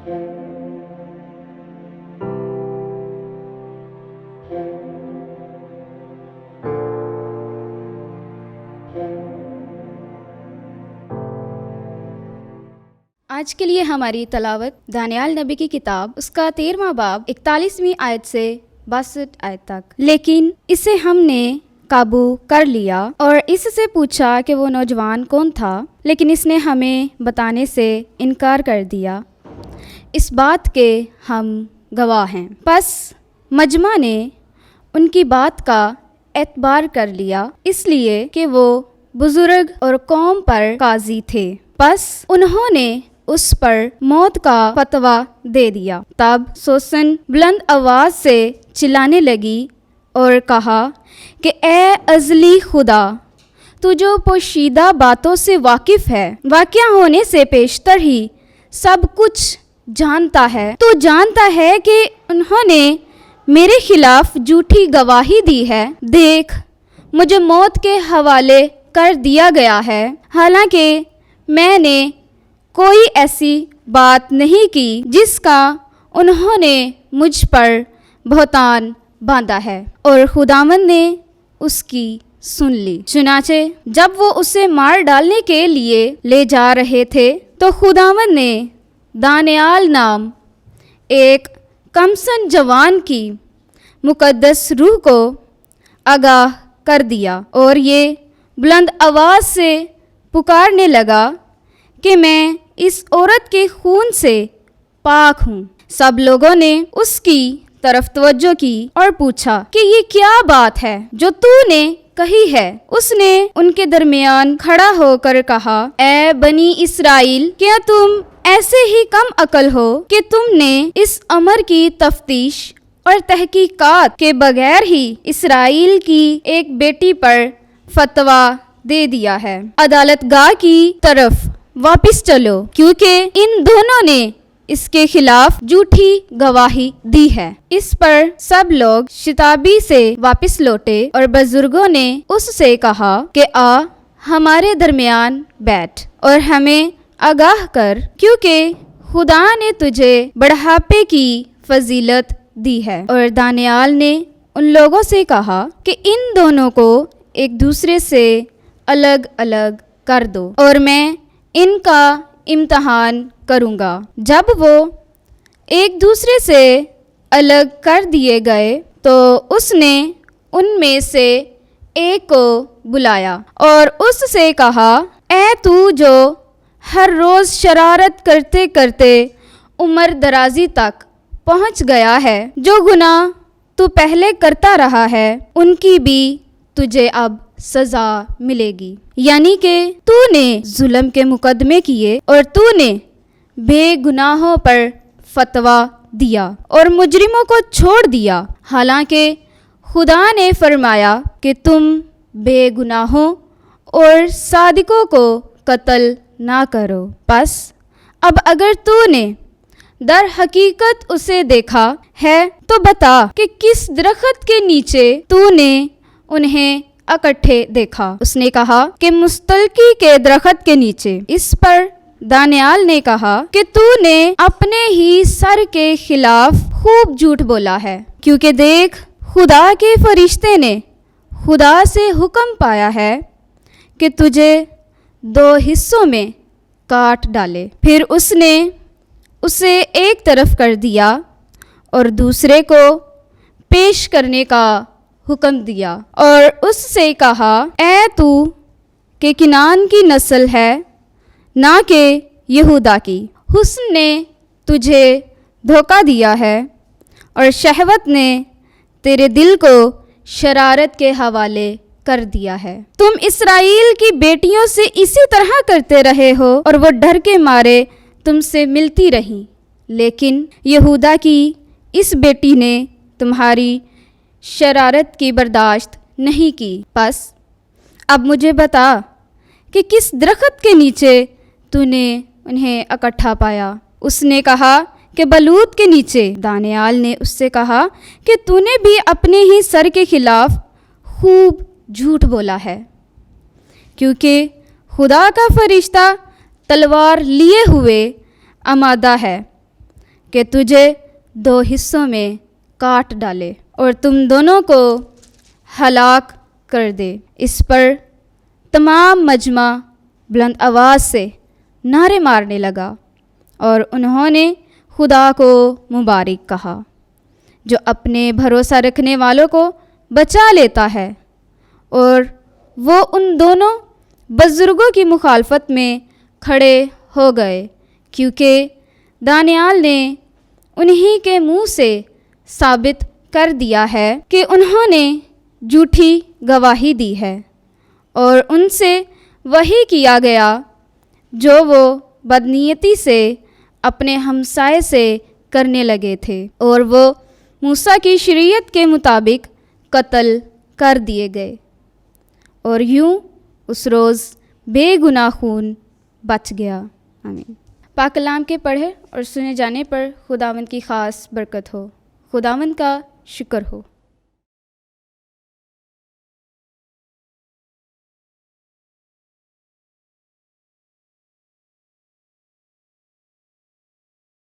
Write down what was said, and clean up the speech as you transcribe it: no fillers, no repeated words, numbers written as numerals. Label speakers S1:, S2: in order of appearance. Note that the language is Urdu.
S1: آج کے لیے ہماری تلاوت دانیال نبی کی کتاب اس کا 13واں باب 41ویں آیت سے 62 آیت تک۔ لیکن اسے ہم نے قابو کر لیا اور اس سے پوچھا کہ وہ نوجوان کون تھا، لیکن اس نے ہمیں بتانے سے انکار کر دیا۔ اس بات کے ہم گواہ ہیں۔ پس مجمع نے ان کی بات کا اعتبار کر لیا، اس لیے کہ وہ بزرگ اور قوم پر قاضی تھے۔ پس انہوں نے اس پر موت کا فتویٰ دے دیا۔ تب سوسن بلند آواز سے چلانے لگی اور کہا کہ اے ازلی خدا، تو جو پوشیدہ باتوں سے واقف ہے، واقعہ ہونے سے پیشتر ہی سب کچھ جانتا ہے، تو جانتا ہے کہ انہوں نے میرے خلاف جھوٹی گواہی دی ہے۔ دیکھ، مجھے موت کے حوالے کر دیا گیا ہے، حالانکہ میں نے کوئی ایسی بات نہیں کی جس کا انہوں نے مجھ پر بہتان باندھا ہے، اور خداوند نے اس کی سن لی۔ چنانچہ جب وہ اسے مار ڈالنے کے لیے لے جا رہے تھے تو خداوند نے دانیال نام ایک کمسن جوان کی مقدس روح کو آگاہ کر دیا، اور یہ بلند آواز سے پکارنے لگا کہ میں اس عورت کے خون سے پاک ہوں۔ سب لوگوں نے اس کی طرف توجہ کی اور پوچھا کہ یہ کیا بات ہے جو تو نے کہی ہے؟ اس نے ان کے درمیان کھڑا ہو کر کہا، اے بنی اسرائیل، کیا تم ایسے ہی کم عقل ہو کہ تم نے اس امر کی تفتیش اور تحقیقات کے بغیر ہی اسرائیل کی ایک بیٹی پر فتویٰ دے دیا ہے؟ عدالت گاہ کی طرف واپس چلو، کیونکہ ان دونوں نے اس کے خلاف جھوٹی گواہی دی ہے۔ اس پر سب لوگ شتابی سے واپس لوٹے، اور بزرگوں نے اس سے کہا کہ آ ہمارے درمیان بیٹھ اور ہمیں آگاہ کر، کیونکہ خدا نے تجھے بڑھاپے کی فضیلت دی ہے۔ اور دانیال نے ان لوگوں سے کہا کہ ان دونوں کو ایک دوسرے سے الگ الگ کر دو، اور میں ان کا امتحان کروں گا۔ جب وہ ایک دوسرے سے الگ کر دیے گئے تو اس نے ان میں سے ایک کو بلایا اور اس سے کہا، اے تو جو ہر روز شرارت کرتے کرتے عمر درازی تک پہنچ گیا ہے، جو گناہ تو پہلے کرتا رہا ہے ان کی بھی تجھے اب سزا ملے گی۔ یعنی کہ تو نے ظلم کے مقدمے کیے اور تو نے بے گناہوں پر فتویٰ دیا اور مجرموں کو چھوڑ دیا، حالانکہ خدا نے فرمایا کہ تم بے گناہوں اور صادقوں کو قتل نہ کرو۔ پس اب اگر تو نے در حقیقت اسے دیکھا ہے تو بتا کہ کس درخت کے نیچے تو نے انہیں اکٹھے دیکھا۔ اس نے کہا کہ مستلقی کے درخت کے نیچے۔ اس پر دانیال نے کہا کہ تو نے اپنے ہی سر کے خلاف خوب جھوٹ بولا ہے، کیونکہ دیکھ، خدا کے فرشتے نے خدا سے حکم پایا ہے کہ تجھے 2 حصوں میں کاٹ ڈالے۔ پھر اس نے اسے ایک طرف کر دیا اور دوسرے کو پیش کرنے کا حکم دیا، اور اس سے کہا، اے تو کہ کنعان کی نسل ہے، نہ کہ یہودا کی۔ حسن نے تجھے دھوکہ دیا ہے اور شہوت نے تیرے دل کو شرارت کے حوالے کر دیا ہے۔ تم اسرائیل کی بیٹیوں سے اسی طرح کرتے رہے ہو اور وہ ڈر کے مارے تم سے ملتی رہیں، لیکن یہودا کی اس بیٹی نے تمہاری شرارت کی برداشت نہیں کی۔ پس اب مجھے بتا کہ کس درخت کے نیچے تو نے انہیں اکٹھا پایا؟ اس نے کہا کہ بلوت کے نیچے۔ دانیال نے اس سے کہا کہ تو نے بھی اپنے ہی سر کے خلاف خوب جھوٹ بولا ہے، کیونکہ خدا کا فرشتہ تلوار لیے ہوئے آمادہ ہے کہ تجھے 2 حصوں میں کاٹ ڈالے اور تم دونوں کو ہلاک کر دے۔ اس پر تمام مجمع بلند آواز سے نعرے مارنے لگا اور انہوں نے خدا کو مبارک کہا جو اپنے بھروسہ رکھنے والوں کو بچا لیتا ہے، اور وہ ان دونوں بزرگوں کی مخالفت میں کھڑے ہو گئے کیونکہ دانیال نے انہی کے منہ سے ثابت کر دیا ہے کہ انہوں نے جھوٹی گواہی دی ہے، اور ان سے وہی کیا گیا جو وہ بدنیتی سے اپنے ہمسائے سے کرنے لگے تھے، اور وہ موسیٰ کی شریعت کے مطابق قتل کر دیے گئے، اور یوں اس روز بے گناہ خون بچ گیا۔ آمین۔ پاک کلام کے پڑھے اور سنے جانے پر خداوند کی خاص برکت ہو۔ خداوند کا شکر ہو۔